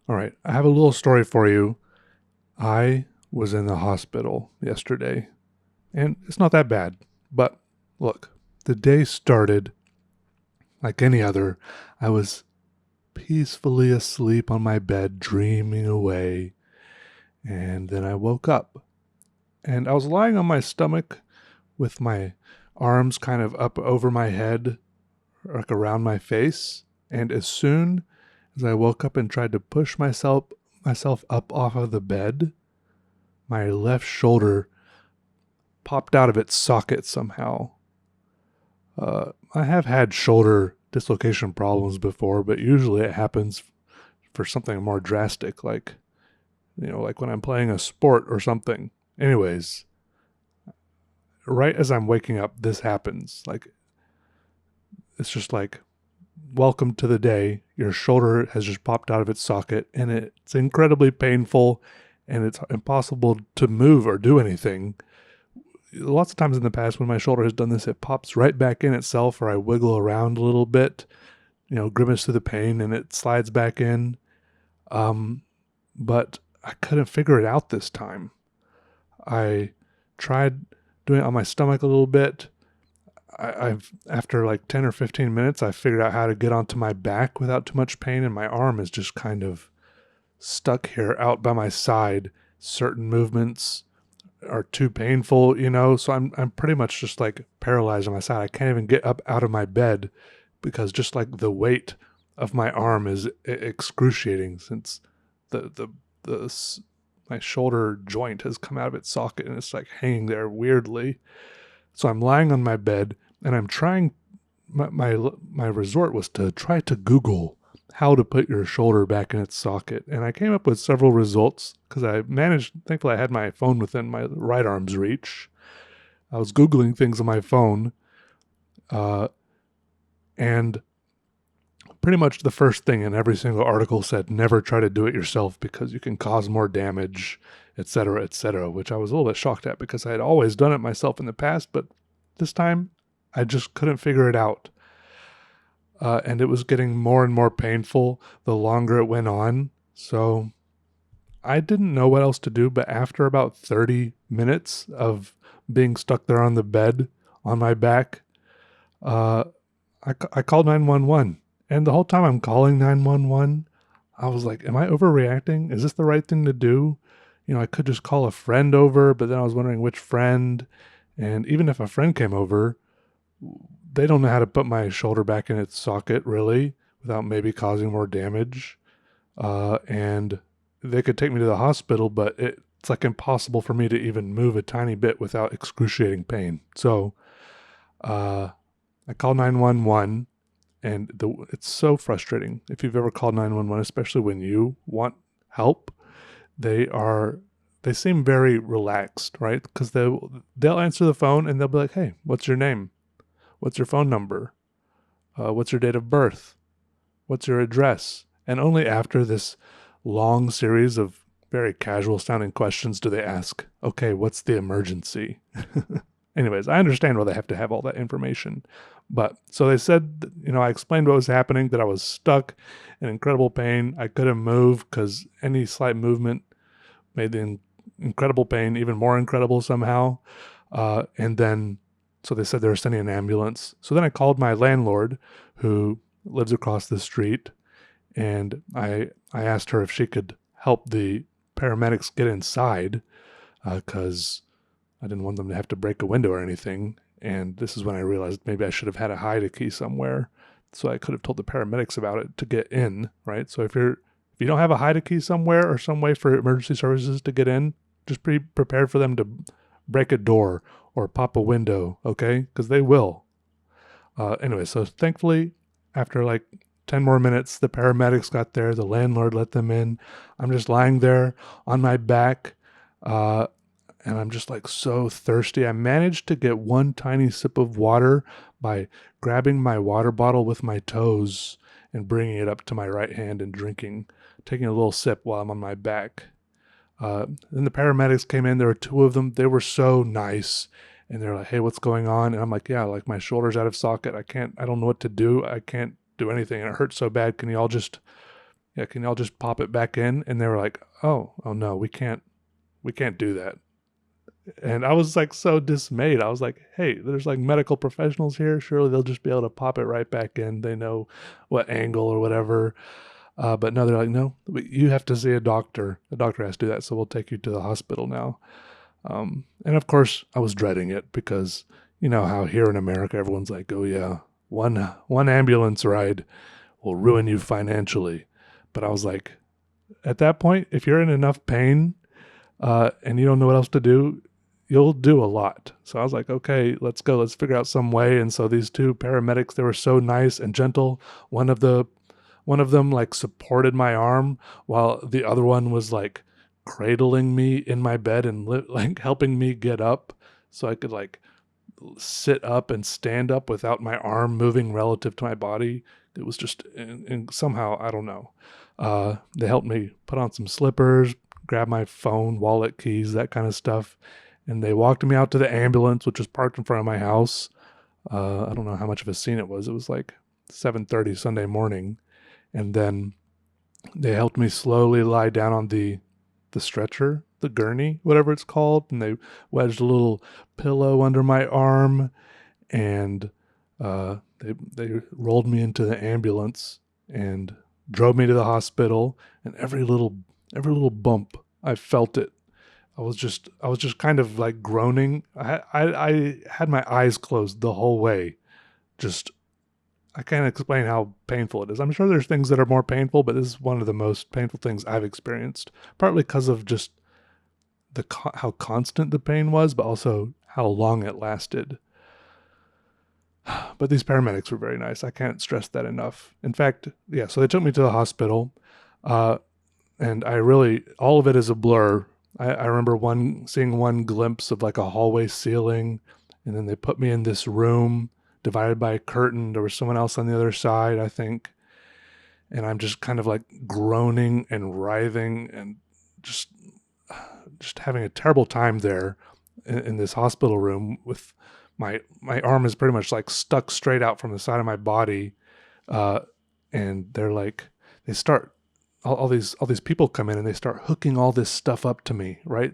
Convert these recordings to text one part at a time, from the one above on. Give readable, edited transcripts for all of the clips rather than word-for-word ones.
All right, I have a little story for you. I was in the hospital yesterday, and it's not that bad. But look, the day started like any other. I was peacefully asleep on my bed, dreaming away, and then I woke up. And I was lying on my stomach with my arms kind of up over my head, like around my face. And as soon as I woke up and tried to push myself up off of the bed, my left shoulder popped out of its socket somehow. I have had shoulder dislocation problems before, but usually it happens for something more drastic, like when I'm playing a sport or something. Anyways, right as I'm waking up, this happens. Like, it's just like, welcome to the day. Your shoulder has just popped out of its socket, and it's incredibly painful, and it's impossible to move or do anything. Lots of times in the past when my shoulder has done this, it pops right back in itself, or I wiggle around a little bit, grimace through the pain, and it slides back in. But I couldn't figure it out this time. I tried doing it on my stomach a little bit. I've after like 10 or 15 minutes, I figured out how to get onto my back without too much pain, and my arm is just kind of stuck here out by my side. Certain movements are too painful, so I'm pretty much just like paralyzed on my side. I can't even get up out of my bed because just like the weight of my arm is excruciating, since the my shoulder joint has come out of its socket and it's like hanging there weirdly. So I'm lying on my bed and I'm trying. My resort was to try to Google how to put your shoulder back in its socket, and I came up with several results because I managed. Thankfully, I had my phone within my right arm's reach. I was Googling things on my phone, and pretty much the first thing in every single article said never try to do it yourself because you can cause more damage, etc., which I was a little bit shocked at because I had always done it myself in the past, but this time I just couldn't figure it out. And it was getting more and more painful the longer it went on. So I didn't know what else to do, but after about 30 minutes of being stuck there on the bed on my back, I called 911. And the whole time I'm calling 911, I was like, am I overreacting? Is this the right thing to do? I could just call a friend over, but then I was wondering which friend. And even if a friend came over, they don't know how to put my shoulder back in its socket, really, without maybe causing more damage. And they could take me to the hospital, but it's like impossible for me to even move a tiny bit without excruciating pain. So I called 911, and it's so frustrating. If you've ever called 911, especially when you want help, they seem very relaxed, right? Because they'll answer the phone and they'll be like, hey, what's your name? What's your phone number? What's your date of birth? What's your address? And only after this long series of very casual sounding questions do they ask, okay, what's the emergency? Anyways, I understand why they have to have all that information. But so they said, I explained what was happening, that I was stuck in incredible pain. I couldn't move because any slight movement made the incredible pain even more incredible somehow. So they said they were sending an ambulance. So then I called my landlord, who lives across the street, and I asked her if she could help the paramedics get inside, because I didn't want them to have to break a window or anything. And this is when I realized maybe I should have had a hide key somewhere, so I could have told the paramedics about it to get in, right? So if you don't have a hide key somewhere or some way for emergency services to get in, just be prepared for them to break a door or pop a window, okay? Because they will. Anyway, so thankfully, after like 10 more minutes, the paramedics got there. The landlord let them in. I'm just lying there on my back, and I'm just like so thirsty. I managed to get one tiny sip of water by grabbing my water bottle with my toes and bringing it up to my right hand and taking a little sip while I'm on my back. Then the paramedics came in. There were two of them. They were so nice. And they're like, hey, what's going on? And I'm like, yeah, like my shoulder's out of socket. I don't know what to do. I can't do anything. And it hurts so bad. Can you all just, yeah, can y'all just pop it back in? And they were like, oh no, we can't do that. And I was like so dismayed. I was like, hey, there's like medical professionals here. Surely they'll just be able to pop it right back in. They know what angle or whatever. But no, they're like, no, you have to see a doctor. A doctor has to do that. So we'll take you to the hospital now. And of course, I was dreading it because you know how here in America, everyone's like, oh yeah, one ambulance ride will ruin you financially. But I was like, at that point, if you're in enough pain and you don't know what else to do, you'll do a lot. So I was like, okay, let's go. Let's figure out some way. And so these two paramedics, they were so nice and gentle. One of them like supported my arm while the other one was like cradling me in my bed and like helping me get up so I could like sit up and stand up without my arm moving relative to my body. It was just, and somehow, I don't know. They helped me put on some slippers, grab my phone, wallet, keys, that kind of stuff. And they walked me out to the ambulance, which was parked in front of my house. I don't know how much of a scene it was. It was like 7:30 Sunday morning. And then they helped me slowly lie down on the stretcher, the gurney, whatever it's called. And they wedged a little pillow under my arm. And they rolled me into the ambulance and drove me to the hospital. And every little bump, I felt it. I was just kind of like groaning. I had my eyes closed the whole way. Just, I can't explain how painful it is. I'm sure there's things that are more painful, but this is one of the most painful things I've experienced. Partly because of just how constant the pain was, but also how long it lasted. But these paramedics were very nice. I can't stress that enough. In fact, yeah, so they took me to the hospital, and all of it is a blur. I remember seeing one glimpse of like a hallway ceiling, and then they put me in this room divided by a curtain. There was someone else on the other side, I think. And I'm just kind of like groaning and writhing and just having a terrible time there in this hospital room with my arm is pretty much like stuck straight out from the side of my body. And they're like, they start, all these people come in and they start hooking all this stuff up to me, right?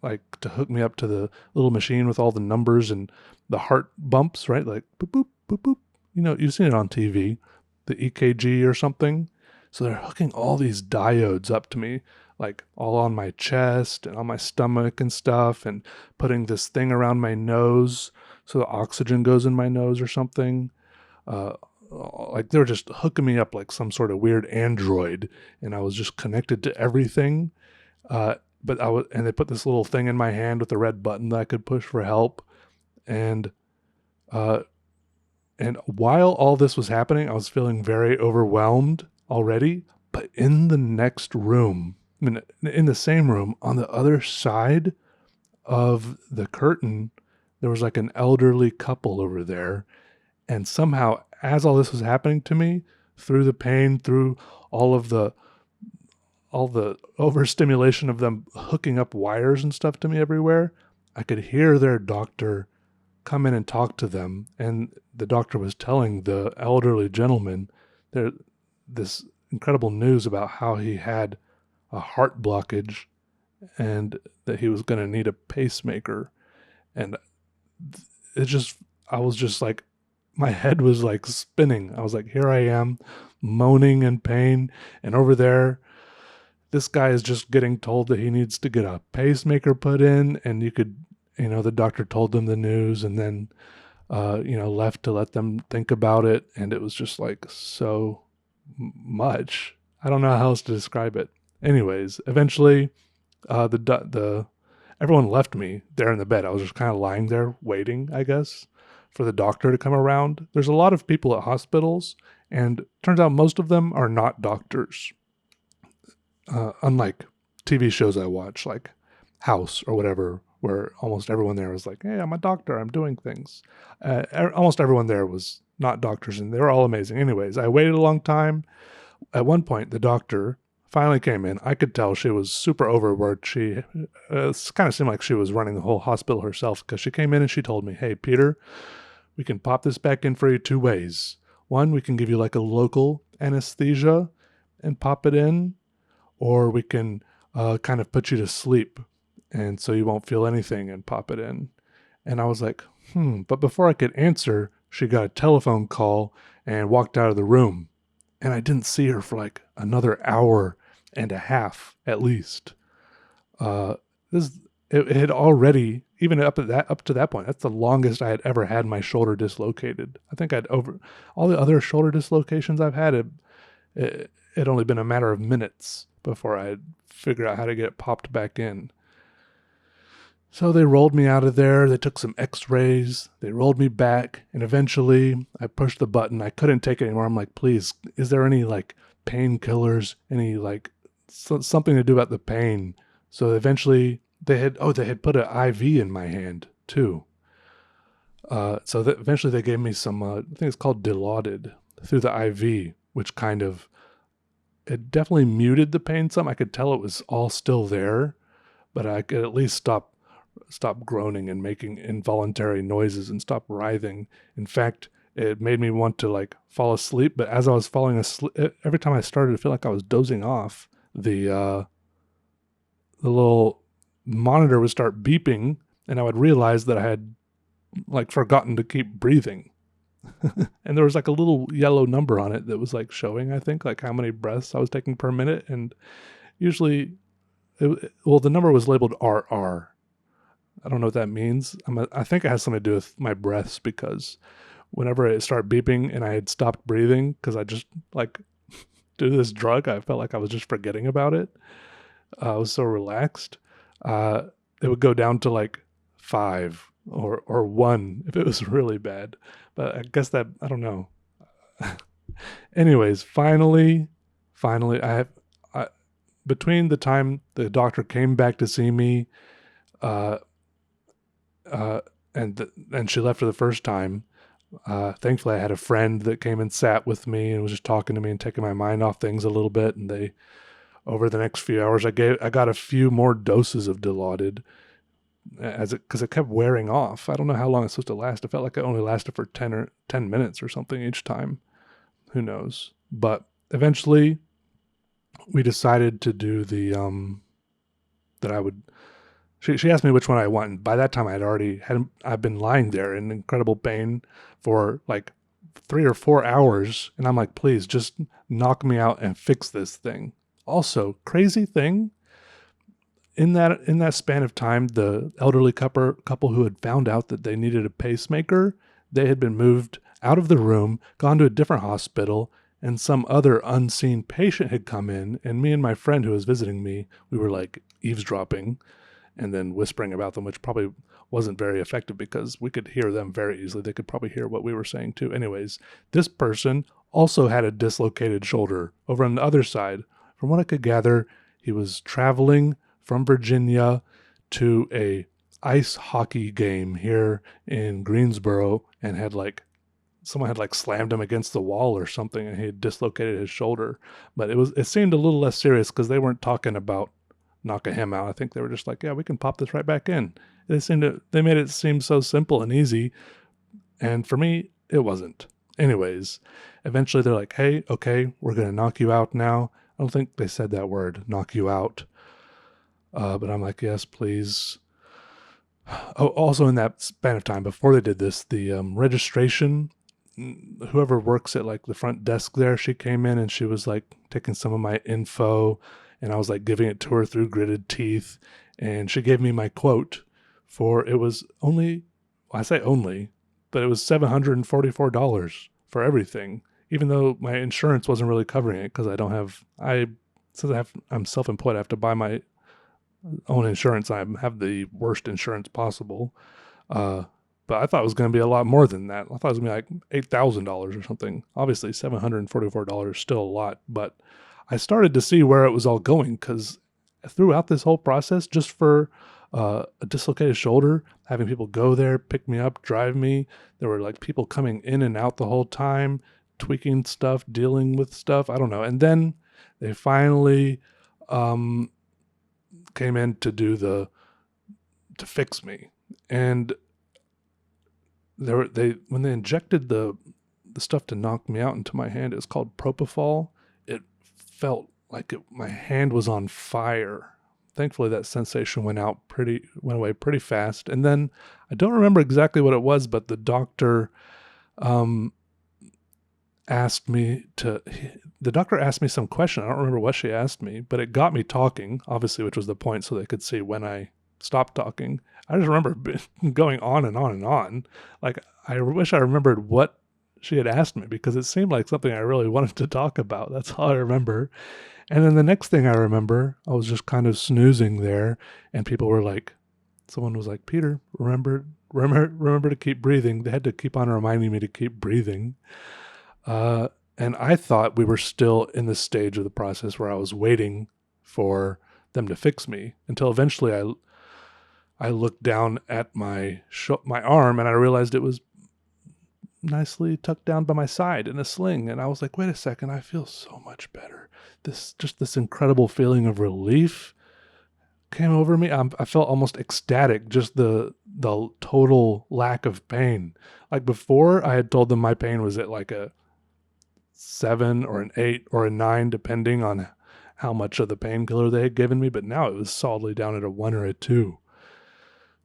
Like to hook me up to the little machine with all the numbers and the heart bumps, right? Like boop, boop, boop, boop. You know, you've seen it on TV, the EKG or something. So they're hooking all these diodes up to me, like all on my chest and on my stomach and stuff, and putting this thing around my nose so the oxygen goes in my nose or something. Like they were just hooking me up like some sort of weird android, and I was just connected to everything. But and they put this little thing in my hand with a red button that I could push for help. And while all this was happening, I was feeling very overwhelmed already. But in the next room, I mean, in the same room, on the other side of the curtain, there was like an elderly couple over there. And somehow, as all this was happening to me, through the pain, through all the overstimulation of them hooking up wires and stuff to me everywhere, I could hear their doctor come in and talk to them. And the doctor was telling the elderly gentleman this incredible news about how he had a heart blockage and that he was going to need a pacemaker. And I was just like, my head was like spinning. I was like, here I am moaning in pain. And over there, this guy is just getting told that he needs to get a pacemaker put in. And the doctor told them the news and then, left to let them think about it. And it was just like so much. I don't know how else to describe it. Anyways, eventually, everyone left me there in the bed. I was just kind of lying there waiting, I guess, for the doctor to come around. There's a lot of people at hospitals, and turns out most of them are not doctors. Unlike TV shows I watch, like House or whatever, where almost everyone there was like, hey, I'm a doctor, I'm doing things. Almost everyone there was not doctors, and they were all amazing. Anyways, I waited a long time. At one point, the doctor finally came in. I could tell she was super overworked. She kind of seemed like she was running the whole hospital herself, because she came in and she told me, hey, Peter, we can pop this back in for you two ways. One, we can give you like a local anesthesia, and pop it in, or we can kind of put you to sleep, and so you won't feel anything and pop it in. And I was like, But before I could answer, she got a telephone call and walked out of the room. And I didn't see her for like another hour and a half at least. Uh, this it had already, even up to that point, that's the longest I had ever had my shoulder dislocated. I think I'd over all the other shoulder dislocations I've had. It only been a matter of minutes before I had figured out how to get it popped back in. So they rolled me out of there. They took some x-rays. They rolled me back. And eventually I pushed the button. I couldn't take it anymore. I'm like, please, is there any like painkillers? Any like something to do about the pain? So eventually they had put an IV in my hand too. Eventually they gave me some, I think it's called Dilaudid through the IV, which kind of, it definitely muted the pain some. I could tell it was all still there, but I could at least stop groaning and making involuntary noises and stop writhing. In fact, it made me want to like fall asleep, but as I was falling asleep, every time I started to feel like I was dozing off, the little monitor would start beeping, and I would realize that I had like forgotten to keep breathing. And there was like a little yellow number on it that was like showing, I think, like how many breaths I was taking per minute. And usually, the number was labeled RR. I don't know what that means. I think it has something to do with my breaths, because whenever it started beeping and I had stopped breathing, because I just like do this drug, I felt like I was just forgetting about it. I was so relaxed. It would go down to like 5 or 1 if it was really bad. But I guess that, I don't know. Anyways, finally, I between the time the doctor came back to see me, and she left for the first time. Thankfully, I had a friend that came and sat with me and was just talking to me and taking my mind off things a little bit. And over the next few hours, I got a few more doses of Dilaudid, because it kept wearing off. I don't know how long it's supposed to last. It felt like it only lasted for 10 minutes or something each time. Who knows? But eventually, we decided to do that I would. She asked me which one I want, and by that time I've been lying there in incredible pain for like 3 or 4 hours, and I'm like, please just knock me out and fix this thing. Also, crazy thing, in that span of time, the elderly couple who had found out that they needed a pacemaker, they had been moved out of the room, gone to a different hospital, and some other unseen patient had come in, and me and my friend who was visiting me, we were like eavesdropping and then whispering about them, which probably wasn't very effective because we could hear them very easily. They could probably hear what we were saying too. Anyways, this person also had a dislocated shoulder over on the other side. From what I could gather, he was traveling from Virginia to a ice hockey game here in Greensboro, and someone had slammed him against the wall or something, and he had dislocated his shoulder. But it seemed a little less serious because they weren't talking about knocking him out. I think they were just like, yeah, we can pop this right back in. They made it seem so simple and easy, and for me, it wasn't. Anyways, eventually they're like, hey, okay, we're going to knock you out now. I don't think they said that word, knock you out. But I'm like, yes, please. Oh, also in that span of time before they did this, the registration, whoever works at the front desk there, she came in and she was taking some of my info, and I was giving it to her through gritted teeth, and she gave me my quote it was only, well, I say only, but it was $744 for everything, even though my insurance wasn't really covering it because I'm self-employed. I have to buy my own insurance. I have the worst insurance possible. But I thought it was going to be a lot more than that. I thought it was going to be $8,000 or something. Obviously, $744 is still a lot, but I started to see where it was all going, because throughout this whole process, just for a dislocated shoulder, having people go there, pick me up, drive me, there were people coming in and out the whole time, tweaking stuff, dealing with stuff. I don't know. And then they finally came in to fix me. And when they injected the stuff to knock me out into my hand, it's called propofol. It felt like my hand was on fire. Thankfully, that sensation went away pretty fast. And then I don't remember exactly what it was, but the doctor um, asked me to. The doctor asked me some question. I don't remember what she asked me, but it got me talking, obviously, which was the point, so they could see when I stopped talking. I just remember going on and on and on. Like, I wish I remembered what she had asked me, because it seemed like something I really wanted to talk about. That's all I remember. And then the next thing I remember, I was just kind of snoozing there, and people were like, someone was like, Peter, remember to keep breathing. They had to keep on reminding me to keep breathing. And I thought we were still in the stage of the process where I was waiting for them to fix me, until eventually I looked down at my arm, and I realized it was nicely tucked down by my side in a sling. And I was like, wait a second, I feel so much better. This incredible feeling of relief came over me. I felt almost ecstatic, just the total lack of pain. Like before, I had told them my pain was at like a 7 or an 8 or a 9, depending on how much of the painkiller they had given me. But now it was solidly down at a 1 or a 2.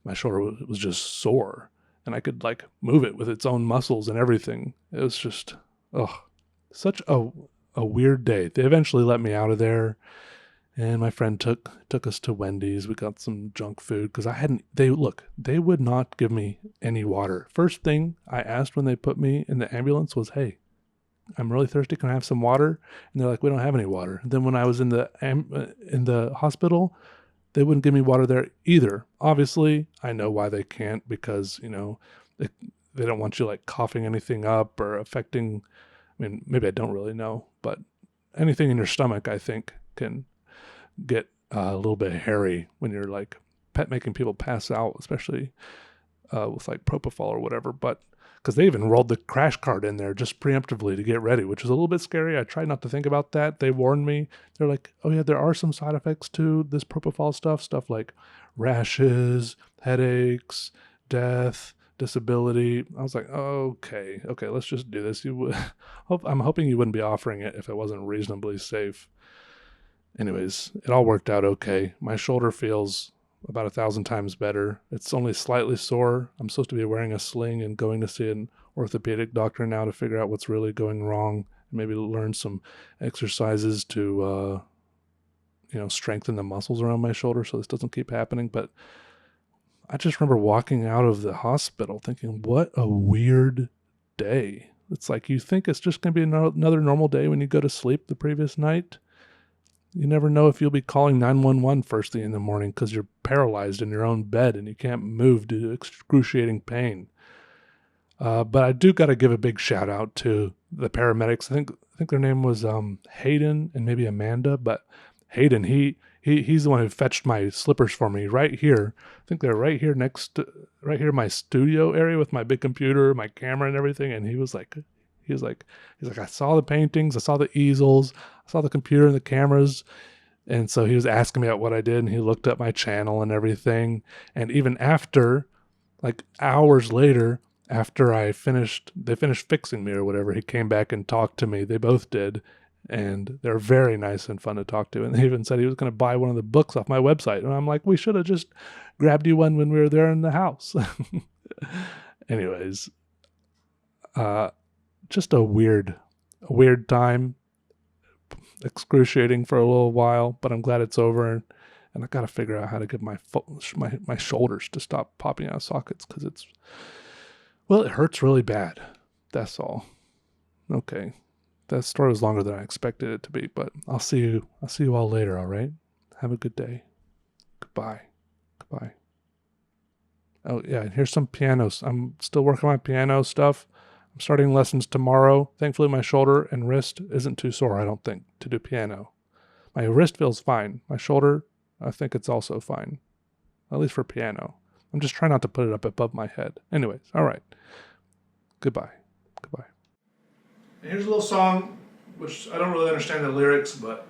My shoulder was just sore, and I could like move it with its own muscles and everything. It was just, such a weird day. They eventually let me out of there, and my friend took us to Wendy's. We got some junk food because they would not give me any water. First thing I asked when they put me in the ambulance was, hey, I'm really thirsty. Can I have some water? And they're like, we don't have any water. And then when I was in the hospital, they wouldn't give me water there either. Obviously, I know why they can't, because, they don't want you like coughing anything up or affecting, I mean, maybe I don't really know, but anything in your stomach, I think, can get a little bit hairy when you're like making people pass out, especially with like propofol or whatever. But because they even rolled the crash cart in there just preemptively to get ready, which is a little bit scary. I tried not to think about that. They warned me. They're like, oh yeah, there are some side effects to this propofol stuff like rashes, headaches, death, disability. I was like, okay, let's just do this. I'm hoping you wouldn't be offering it if it wasn't reasonably safe. Anyways, it all worked out okay. My shoulder feels about 1,000 times better. It's only slightly sore. I'm supposed to be wearing a sling and going to see an orthopedic doctor now to figure out what's really going wrong, and maybe learn some exercises to strengthen the muscles around my shoulder so this doesn't keep happening. But I just remember walking out of the hospital thinking, what a weird day. It's like, you think it's just going to be another normal day when you go to sleep the previous night. You never know if you'll be calling 911 first thing in the morning because you're paralyzed in your own bed and you can't move due to excruciating pain. But I do got to give a big shout out to the paramedics. I think their name was Hayden and maybe Amanda. But Hayden, he's the one who fetched my slippers for me right here. I think they're right here right here in my studio area with my big computer, my camera, and everything. And he was like, I saw the paintings, I saw the easels, I saw the computer and the cameras. And so he was asking me about what I did, and he looked up my channel and everything. And even after, like hours later, after they finished fixing me or whatever, he came back and talked to me. They both did. And they're very nice and fun to talk to. And they even said he was going to buy one of the books off my website. And I'm like, we should have just grabbed you one when we were there in the house. Anyways, just a weird time, excruciating for a little while, but I'm glad it's over, and I got to figure out how to get my shoulders to stop popping out of sockets, because it hurts really bad. That's all. Okay, that story was longer than I expected it to be, but I'll see you all later. All right, have a good day. Goodbye. Oh yeah, and here's some pianos. I'm still working on my piano stuff. I'm starting lessons tomorrow. Thankfully, my shoulder and wrist isn't too sore, I don't think, to do piano. My wrist feels fine. My shoulder, I think it's also fine, at least for piano. I'm just trying not to put it up above my head. Anyways, all right. Goodbye. And here's a little song, which I don't really understand the lyrics, but